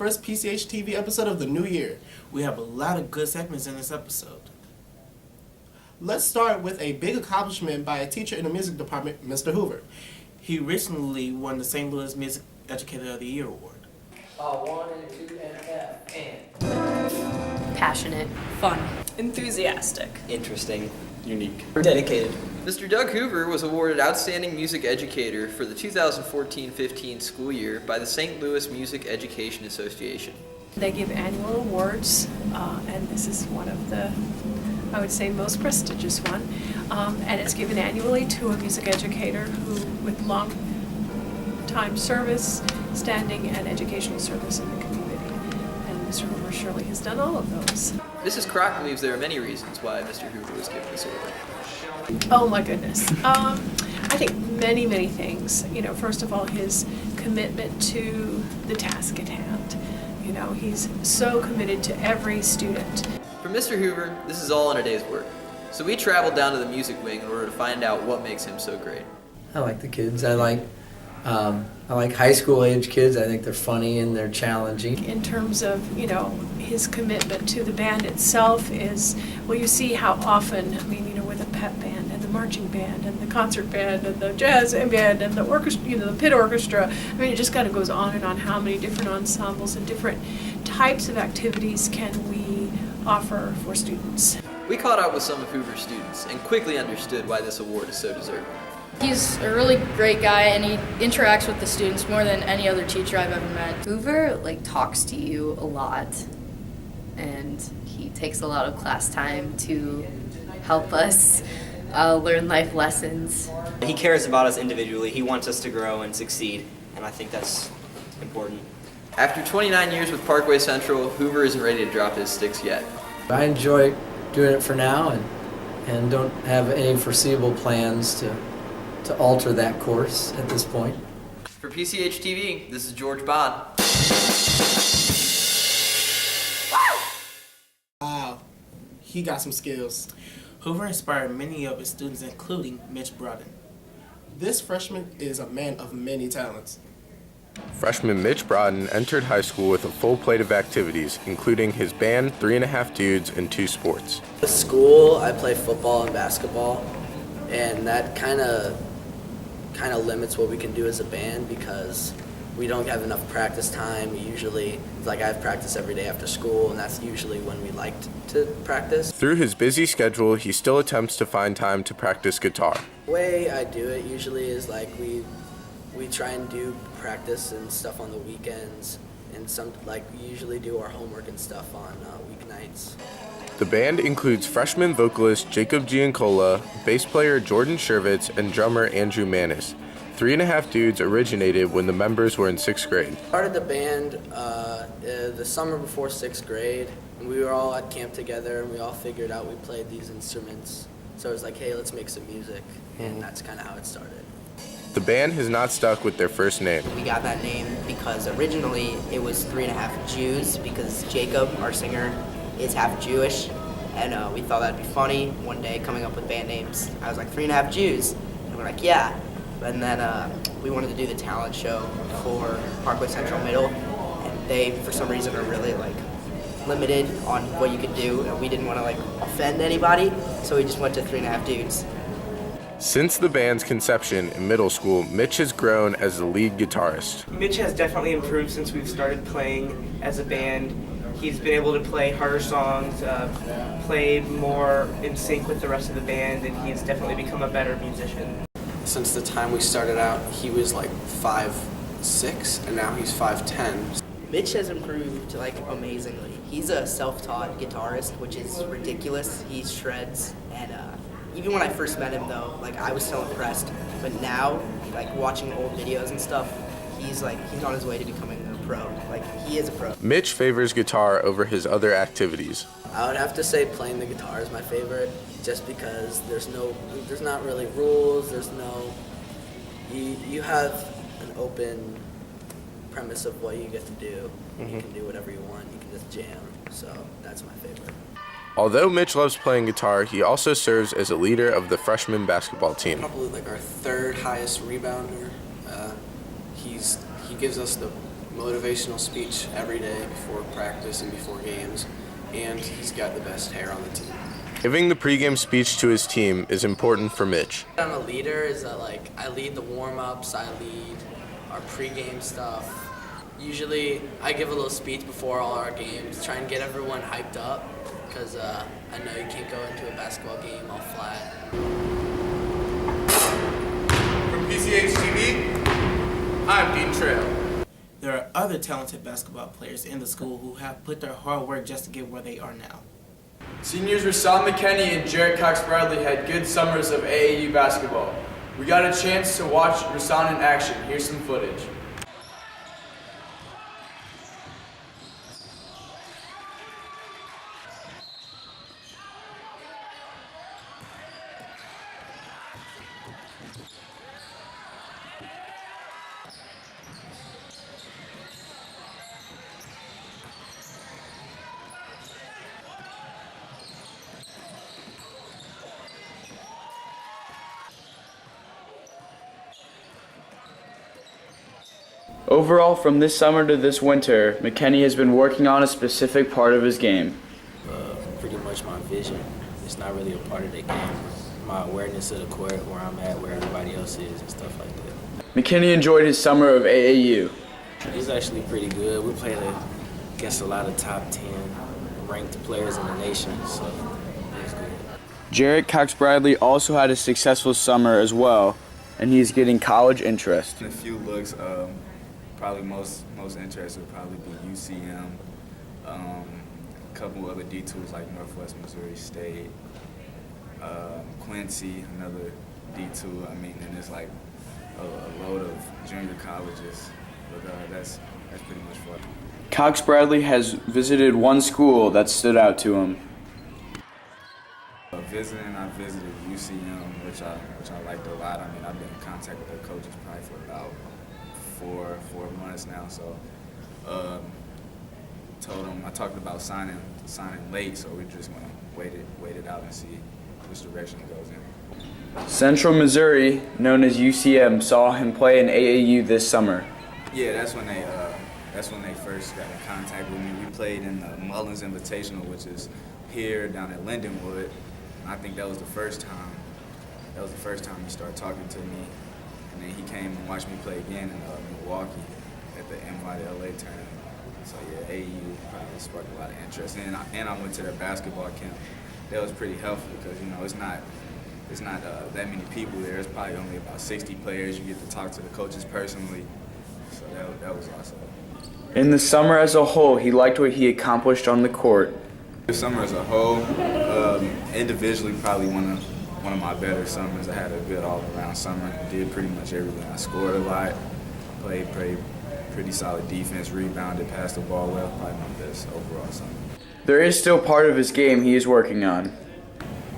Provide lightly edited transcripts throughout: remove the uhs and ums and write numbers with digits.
first PCHtv episode of the new year. We have a lot of good segments in this episode. Let's start with a big accomplishment by a teacher in the music department, Mr. Hoover. He recently won the St. Louis Music Educator of the Year award. 1 and 2 and F and Passionate, fun, enthusiastic, interesting, unique, dedicated. Mr. Doug Hoover was awarded Outstanding Music Educator for the 2014-15 school year by the St. Louis Music Education Association. They give annual awards, and this is one of the, I would say, most prestigious one. And it's given annually to a music educator who, with long time service, standing, and educational service in the community. And Mr. Hoover surely has done all of those. Mrs. Kroc believes there are many reasons why Mr. Hoover was given this award. Oh my goodness. I think many, many things. You know, first of all, his commitment to the task at hand. You know, he's so committed to every student. For Mr. Hoover, this is all in a day's work. So we traveled down to the music wing in order to find out what makes him so great. I like the kids. I like high school age kids. I think they're funny and they're challenging. In terms of, you know, his commitment to the band itself is, well, you see how often, I mean, you know, with the pep band and the marching band and the concert band and the jazz band and the orchestra, you know, the pit orchestra. I mean, it just kind of goes on and on. How many different ensembles and different types of activities can we offer for students? We caught up with some of Hoover's students and quickly understood why this award is so deserving. He's a really great guy, and he interacts with the students more than any other teacher I've ever met. Hoover talks to you a lot, and he takes a lot of class time to help us learn life lessons. He cares about us individually. He wants us to grow and succeed, and I think that's important. After 29 years with Parkway Central, Hoover isn't ready to drop his sticks yet. I enjoy doing it for now and don't have any foreseeable plans to alter that course at this point. For PCHtv, this is George Bond. Wow, he got some skills. Hoover inspired many of his students, including Mitch Brodden. This freshman is a man of many talents. Freshman Mitch Brodden entered high school with a full plate of activities, including his band, 3.5 Dudes, and 2 sports. At school, I play football and basketball, and that kind of limits what we can do as a band because we don't have enough practice time. We usually, I have practice every day after school, and that's usually when we like to practice. Through his busy schedule, he still attempts to find time to practice guitar. The way I do it usually is we try and do practice and stuff on the weekends, and we usually do our homework and stuff on weeknights. The band includes freshman vocalist Jacob Giancola, bass player Jordan Shervitz, and drummer Andrew Manis. 3.5 Dudes originated when the members were in 6th grade. Started the band the summer before 6th grade, and we were all at camp together, and we all figured out we played these instruments. So it was like, hey, let's make some music, and that's kind of how it started. The band has not stuck with their first name. We got that name because originally it was 3.5 Jews because Jacob, our singer, is half Jewish, and we thought that'd be funny. One day coming up with band names, I was like, 3.5 Jews, and we're like, yeah. And then we wanted to do the talent show for Parkway Central Middle, and they, for some reason, are really limited on what you could do, and we didn't want to offend anybody, so we just went to 3.5 Dudes. Since the band's conception in middle school, Mitch has grown as the lead guitarist. Mitch has definitely improved since we've started playing as a band. He's been able to play harder songs, play more in sync with the rest of the band, and he's definitely become a better musician. Since the time we started out, he was 5'6", and now he's 5'10". Mitch has improved amazingly. He's a self-taught guitarist, which is ridiculous. He shreds, and even when I first met him though, I was so impressed. But now, watching old videos and stuff, he's on his way to becoming a pro. He is a pro. Mitch favors guitar over his other activities. I would have to say playing the guitar is my favorite, just because there's not really rules. You have an open premise of what you get to do. You can do whatever you want. You can just jam. So that's my favorite. Although Mitch loves playing guitar, he also serves as a leader of the freshman basketball team. Probably our 3rd highest rebounder. He gives us the motivational speech every day before practice and before games, and he's got the best hair on the team. Giving the pregame speech to his team is important for Mitch. I'm a leader is that I lead the warm-ups, I lead our pregame stuff. Usually I give a little speech before all our games, try and get everyone hyped up because I know you can't go into a basketball game all flat. From PCHtv, I'm Dean Trail. There are other talented basketball players in the school who have put their hard work just to get where they are now. Seniors Rasan McKenney and Jarrett Cox-Bradley had good summers of AAU basketball. We got a chance to watch Rasan in action. Here's some footage. Overall, from this summer to this winter, McKenney has been working on a specific part of his game. Pretty much my vision. It's not really a part of the game. My awareness of the court, where I'm at, where everybody else is, and stuff like that. McKenney enjoyed his summer of AAU. It's actually pretty good. We played against a lot of top 10 ranked players in the nation, so it's good. Jarrett Cox-Bradley also had a successful summer as well, and he's getting college interest. A few looks, probably most interested would probably be UCM, a couple other D2s like Northwest Missouri State, Quincy, another D2. I mean, and there's like a load of junior colleges, but that's pretty much fun. Cox-Bradley has visited one school that stood out to him. I visited UCM, which I liked a lot. I mean, I've been in contact with their coaches probably for about four months now. So, I talked about signing late, so we're just gonna wait it out and see which direction it goes in. Central Missouri, known as UCM, saw him play in AAU this summer. Yeah, that's when they first got in contact with me. We played in the Mullins Invitational, which is here down at Lindenwood. And I think that was the first time. That was the first time he started talking to me, and then he came and watched me play again in Milwaukee at the NYLA tournament. So yeah, AAU probably sparked a lot of interest, and I went to their basketball camp. That was pretty helpful because it's not that many people there. It's probably only about 60 players. You get to talk to the coaches personally, so that was awesome. In the summer as a whole, he liked what he accomplished on the court. The summer as a whole, individually, probably one of my better summers. I had a good all-around summer. Did pretty much everything. I scored a lot, played pretty solid defense, rebounded, passed the ball well. Probably my best overall summer. There is still part of his game he is working on.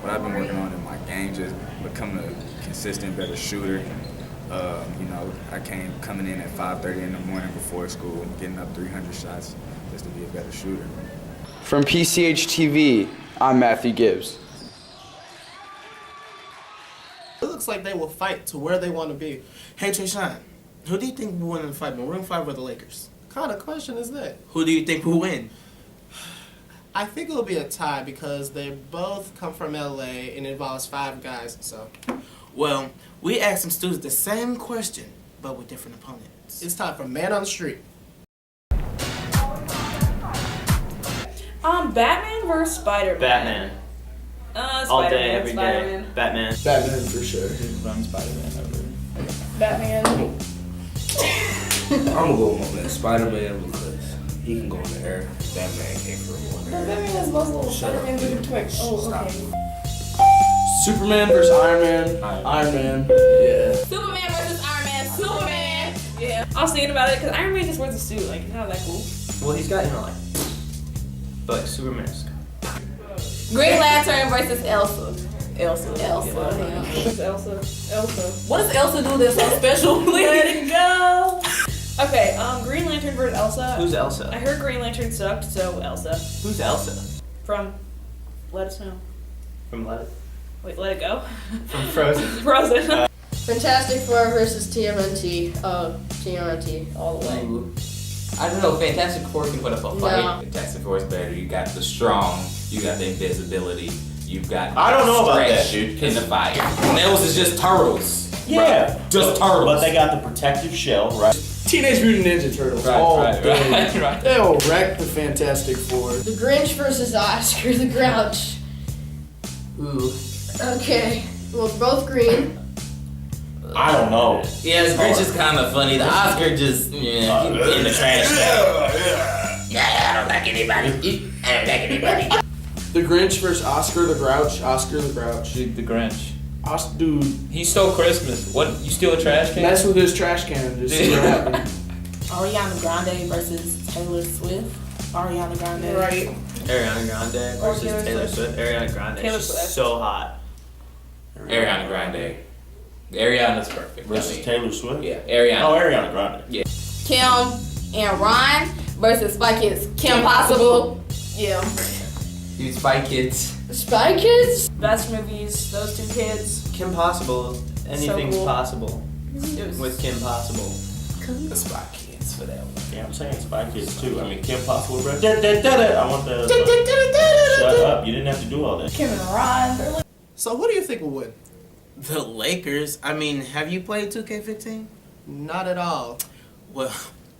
What I've been working on in my game, just becoming a consistent, better shooter. I coming in at 5:30 in the morning before school, getting up 300 shots just to be a better shooter. From PCHtv, I'm Matthew Gibbs. It looks like they will fight to where they want to be. Hey, Trayshawn, who do you think will win in the fight, Maroon 5 or the Lakers? What kind of question is that? Who do you think will win? I think it'll be a tie because they both come from LA and it involves 5 guys, so. Well, we asked some students the same question, but with different opponents. It's time for Man on the Street. Batman versus Spider-Man. Batman. All day, every day. Batman. Batman for sure. Run Spider-Man over. Batman. I'm gonna go with my man Spider-Man because he can go in the air. Batman can't for more. Batman has muscles. Spider-Man can twitch. Oh, okay. Superman versus Iron Man. Iron Man. Yeah. Superman versus Iron Man. Superman. Yeah. I was thinking about it because Iron Man just wears a suit. Like, not that cool. Well, he's got, but Superman's. Green Lantern versus Elsa. Elsa. Yeah. Who's Elsa? What does Elsa do that's so special? Let it go. Okay, Green Lantern versus Elsa. Who's Elsa? I heard Green Lantern sucked, so Elsa. Who's Elsa? From Let Us Know. From Let It. Wait, Let It Go? From Frozen. Frozen. Fantastic Four versus TMNT. TMNT all the way. Ooh. I don't know. Fantastic Four can put up a fight. No. Fantastic Four is better. You got the strong. You got the invisibility. You've got. I don't know about that, stretch dude. In the fire. Nails is just turtles. Yeah. Right. Just turtles. But they got the protective shell, right? Teenage Mutant Ninja Turtles. Right, all right, day. right. They'll wreck the Fantastic Four. The Grinch versus Oscar the Grouch. Ooh. Okay. Well, both green. I don't know. Yeah, the Grinch is kind of funny. The Oscar just in the trash. Yeah, I don't like anybody. I don't like anybody. The Grinch versus Oscar the Grouch. Oscar the Grouch. The Grinch. Dude. He stole Christmas. What? You steal a trash can? Mess with his trash can. Just see what happens. Ariana Grande versus Taylor Swift. Ariana Grande. Right. Ariana Grande Or versus Taylor Swift. Ariana Grande. Taylor She's Swift. so hot. Ariana Grande. Ariana's perfect. Versus Taylor Swift? Yeah, Ariana. Oh, Ariana Grande. Yeah. Kim and Ron versus Spy Kids. Kim Possible. Yeah. Dude, Spy Kids. Spy Kids? Best movies, those two kids. Kim Possible. Anything's cool. possible It was with Kim Possible. The Spy Kids for that one. Yeah, I'm saying Spy Kids too. I mean, Kim Possible, bro. I want the. Shut up. You didn't have to do all that. Kim and Ron. So who do you think will win? The Lakers. I mean, have you played 2K15? Not at all. Well,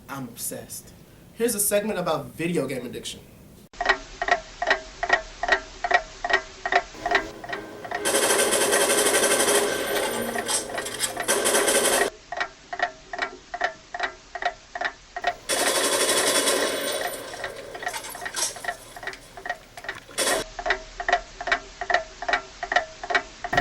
I'm obsessed. Here's a segment about video game addiction.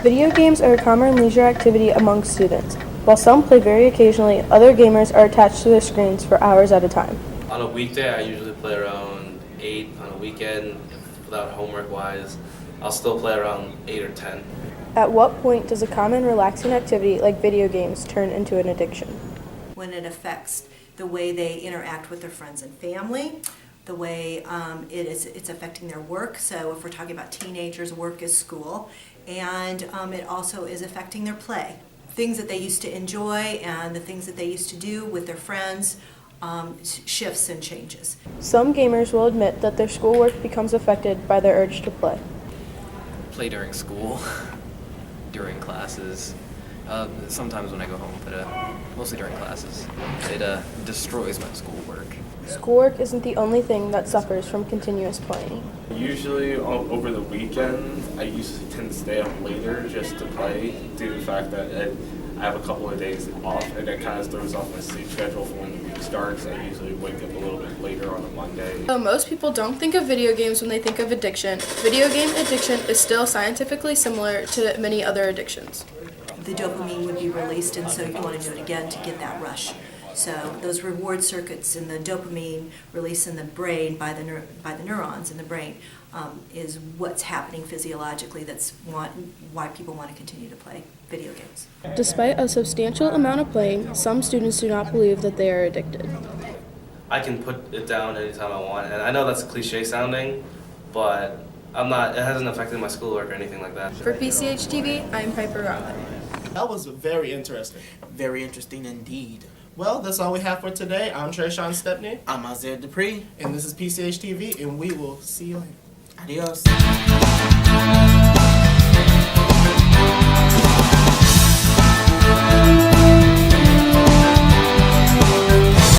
Video games are a common leisure activity among students. While some play very occasionally, other gamers are attached to their screens for hours at a time. On a weekday, I usually play around 8. On a weekend, without homework-wise, I'll still play around 8 or 10. At what point does a common relaxing activity like video games turn into an addiction? When it affects the way they interact with their friends and family, the way it's affecting their work. So if we're talking about teenagers, work is school, and it also is affecting their play. Things that they used to enjoy and the things that they used to do with their friends shifts and changes. Some gamers will admit that their schoolwork becomes affected by their urge to play. Play during school, during classes, sometimes when I go home, but mostly during classes. It destroys my schoolwork. Schoolwork isn't the only thing that suffers from continuous playing. Usually over the weekend, I usually tend to stay up later just to play due to the fact that I have a couple of days off and it kind of throws off my sleep schedule for when the week starts. I usually wake up a little bit later on a Monday. Though most people don't think of video games when they think of addiction, video game addiction is still scientifically similar to many other addictions. The dopamine would be released, and so you want to do it again to get that rush. So those reward circuits and the dopamine release in the brain by the neurons in the brain is what's happening physiologically. That's why people want to continue to play video games. Despite a substantial amount of playing, some students do not believe that they are addicted. I can put it down anytime I want, and I know that's cliche sounding, but I'm not. It hasn't affected my schoolwork or anything like that. For PCHtv, I'm Piper Rollin. That was very interesting. Very interesting indeed. Well, that's all we have for today. I'm Trayshawn Stepney. I'm Isaiah Dupree. And this is PCHtv, and we will see you later. Adios.